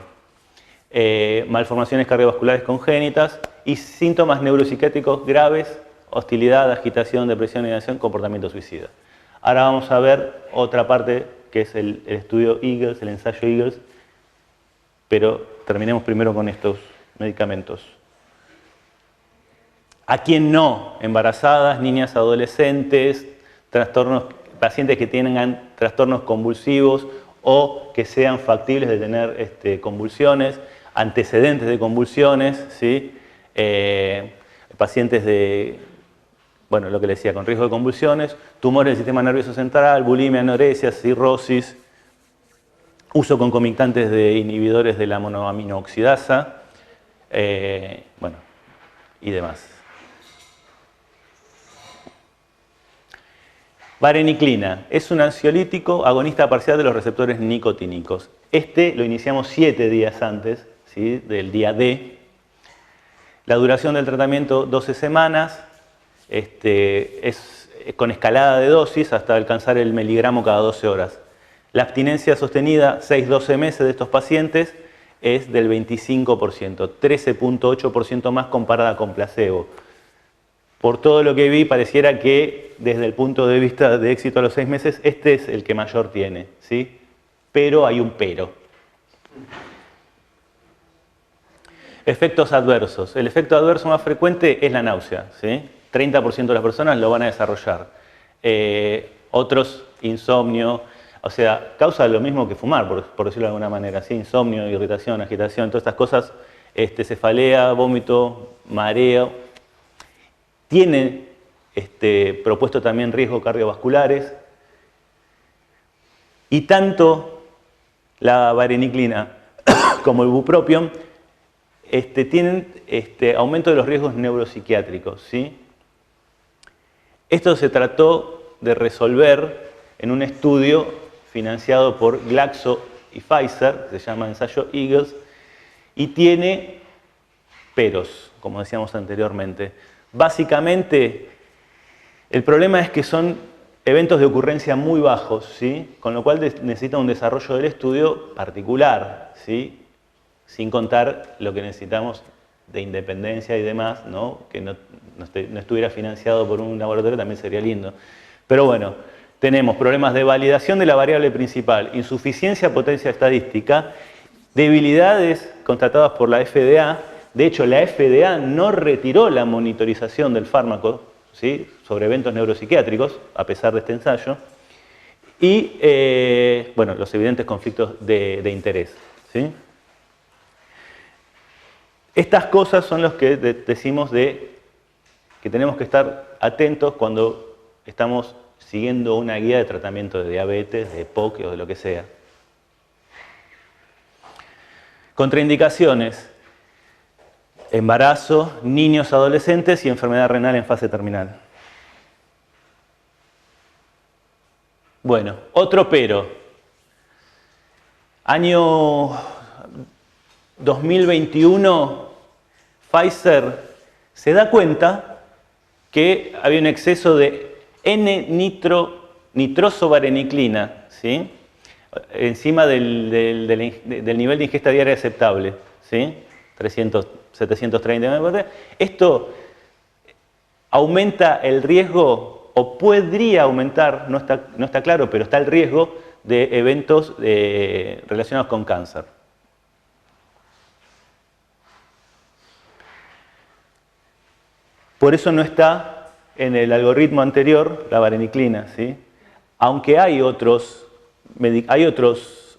malformaciones cardiovasculares congénitas y síntomas neuropsiquiátricos graves, hostilidad, agitación, depresión, inanición, comportamiento suicida. Ahora vamos a ver otra parte que es el estudio Eagles, el ensayo Eagles, pero terminemos primero con estos medicamentos. ¿A quién no? Embarazadas, niñas, adolescentes, pacientes que tengan trastornos convulsivos o que sean factibles de tener convulsiones, antecedentes de convulsiones, ¿sí? Pacientes de, bueno, lo que les decía, con riesgo de convulsiones, tumores del sistema nervioso central, bulimia, anorexia, cirrosis, uso concomitantes de inhibidores de la monoaminooxidasa, bueno, y demás. Vareniclina es un ansiolítico agonista parcial de los receptores nicotínicos. Lo iniciamos 7 días antes, ¿sí? Del día D. La duración del tratamiento 12 semanas, es con escalada de dosis hasta alcanzar el miligramo cada 12 horas. La abstinencia sostenida 6-12 meses de estos pacientes es del 25%, 13.8% más comparada con placebo. Por todo lo que vi, pareciera que desde el punto de vista de éxito a los 6 meses, este es el que mayor tiene, ¿sí? Pero hay un pero. Efectos adversos. El efecto adverso más frecuente es la náusea, ¿sí? 30% de las personas lo van a desarrollar. Otros, insomnio, o sea, causa lo mismo que fumar, por decirlo de alguna manera, ¿sí? Insomnio, irritación, agitación, todas estas cosas, cefalea, vómito, mareo. Tiene propuesto también riesgos cardiovasculares. Y tanto la vareniclina como el bupropión tienen aumento de los riesgos neuropsiquiátricos, ¿sí? Esto se trató de resolver en un estudio financiado por Glaxo y Pfizer, que se llama ensayo Eagles, y tiene peros, como decíamos anteriormente. Básicamente, el problema es que son eventos de ocurrencia muy bajos, ¿sí? Con lo cual necesita un desarrollo del estudio particular, ¿sí? Sin contar lo que necesitamos de independencia y demás, ¿no? Que no estuviera financiado por un laboratorio también sería lindo. Pero bueno, tenemos problemas de validación de la variable principal, insuficiencia potencia estadística, debilidades constatadas por la FDA. De hecho, la FDA no retiró la monitorización del fármaco, ¿sí? Sobre eventos neuropsiquiátricos, a pesar de este ensayo. Y, bueno, los evidentes conflictos de interés, ¿sí? Estas cosas son los que decimos que tenemos que estar atentos cuando estamos siguiendo una guía de tratamiento de diabetes, de EPOC o de lo que sea. Contraindicaciones: embarazo, niños, adolescentes y enfermedad renal en fase terminal. Bueno, otro pero. Año 2021, Pfizer se da cuenta que había un exceso de N-nitrosovareniclina, ¿sí? Encima del nivel de ingesta diaria aceptable, ¿sí? 730. Esto aumenta el riesgo, o podría aumentar, no está claro, pero está el riesgo de eventos relacionados con cáncer. Por eso no está en el algoritmo anterior la vareniclina, ¿sí? Aunque hay otros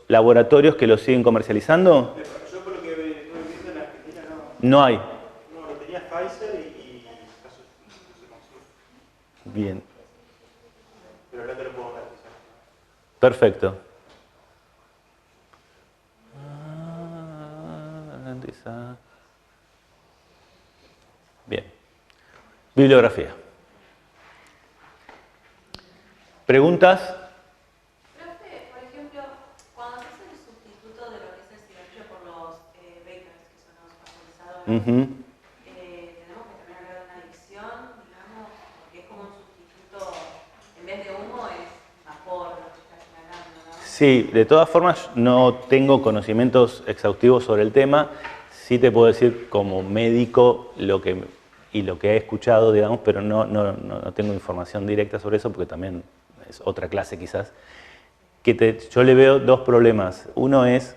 laboratorios que lo siguen comercializando. Yo por lo que estuve viendo en Argentina no hay. No, lo tenía Pfizer y caso no se consigue. Bien. Pero ahora te lo puedo garantizar. Perfecto. Bien. Bibliografía. ¿Preguntas? Profe, por ejemplo, cuando se hace el sustituto de lo que es el cigarrillo por los vapers, que son los vaporizadores, tenemos que también hablar de una adicción, digamos, porque es como un sustituto, en vez de humo es vapor, lo que está generando, ¿no? Sí, de todas formas no tengo conocimientos exhaustivos sobre el tema. Sí te puedo decir como médico lo que he escuchado, digamos, pero no tengo información directa sobre eso porque también es otra clase quizás. Yo le veo dos problemas. Uno es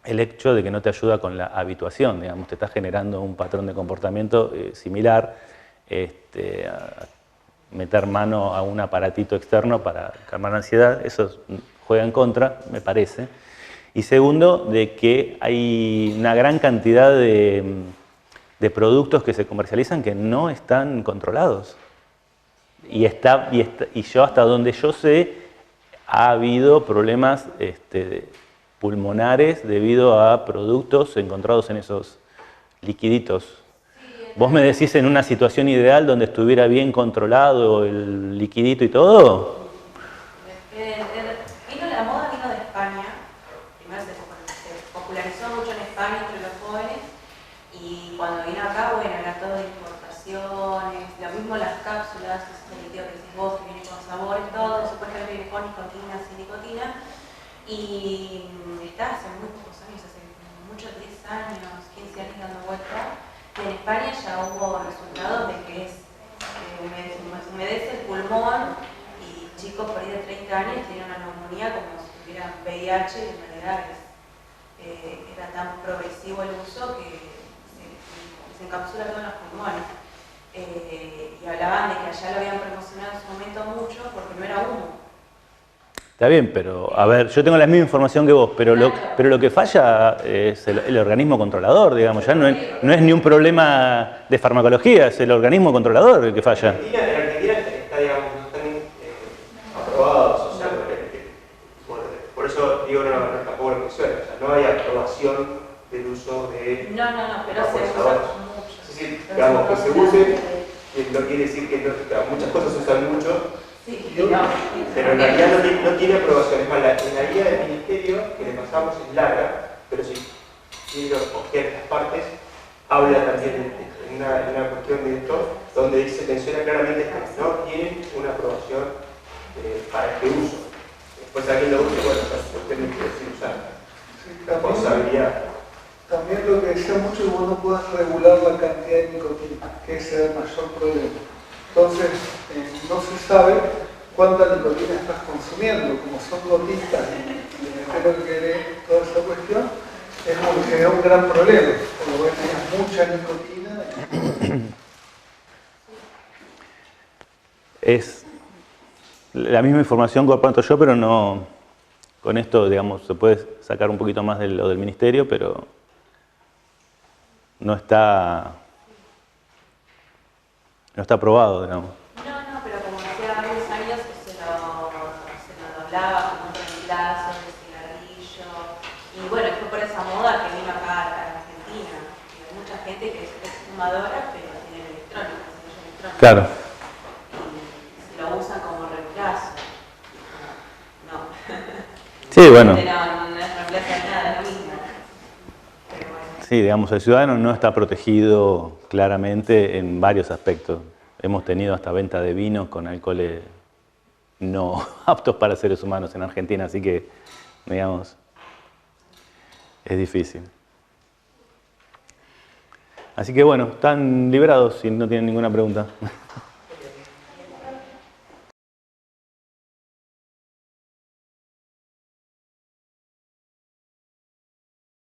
el hecho de que no te ayuda con la habituación, digamos, te está generando un patrón de comportamiento similar, a meter mano a un aparatito externo para calmar la ansiedad, eso juega en contra, me parece. Y segundo, de que hay una gran cantidad de productos que se comercializan que no están controlados. Y yo, hasta donde yo sé, ha habido problemas pulmonares debido a productos encontrados en esos liquiditos. ¿Vos me decís en una situación ideal donde estuviera bien controlado el liquidito y todo? Vino la moda, vino de España. Primero se popularizó mucho en España entre los jóvenes. Y cuando vino acá, bueno, era todo de importaciones, lo mismo las cápsulas, ese líquido que decís vos, que viene con sabores, todo, supuestamente viene con nicotina, sin nicotina. Y está hace muy pocos años, hace muchos 10 años, 15 años dando vuelta. Y en España ya hubo resultados de que se humedece el pulmón y chicos por ahí de 30 años tienen una neumonía como si tuvieran VIH y en realidad era tan progresivo el uso que se encapsula todo en los pulmones. y hablaban de que allá lo habían promocionado en su momento mucho porque no era humo. Está bien, pero a ver, yo tengo la misma información que vos, pero lo que falla es el organismo controlador, digamos, ya no es ni un problema de farmacología, es el organismo controlador el que falla. En Argentina está, digamos, no están aprobados, o sea, por eso digo, no, tampoco lo menciona, o sea, no hay aprobación del uso de No, pero se usa mucho. Es decir, digamos, que se use, no quiere decir que no, claro, muchas cosas se usan mucho, Sí, pero en realidad no tiene aprobación. Es más, en la guía del ministerio que le pasamos es larga, pero si quiero coger estas partes, habla también en una cuestión de esto, donde se menciona claramente que no tienen una aprobación para este uso. Después alguien lo use, bueno, usted no quiere decir usar. Responsabilidad. También lo que decía mucho es que vos no puedas regular la cantidad de nicotina, que ese es el mayor problema. Entonces, no se sabe cuánta nicotina estás consumiendo, como son gotitas y de lo que querés, toda esa cuestión, es como que genera un gran problema, porque vos tenías mucha nicotina. Es la misma información que comparto yo, pero no, con esto, digamos, se puede sacar un poquito más de lo del ministerio, pero no está aprobado, digamos. No, pero como hacía varios años que se lo doblaba como un reemplazo de cigarrillo. Y bueno, fue por esa moda que vino acá a Argentina. Y hay mucha gente que es fumadora, pero tiene el electrónico, el cigarrillo electrónico. Claro. Y se lo usan como reemplazo. No. Sí, bueno. No es reemplazo de nada, es lo mismo. Pero bueno. Sí, digamos, el ciudadano no está protegido claramente en varios aspectos. Hemos tenido hasta venta de vinos con alcoholes no aptos para seres humanos en Argentina, así que, digamos, es difícil. Así que bueno, están liberados si no tienen ninguna pregunta.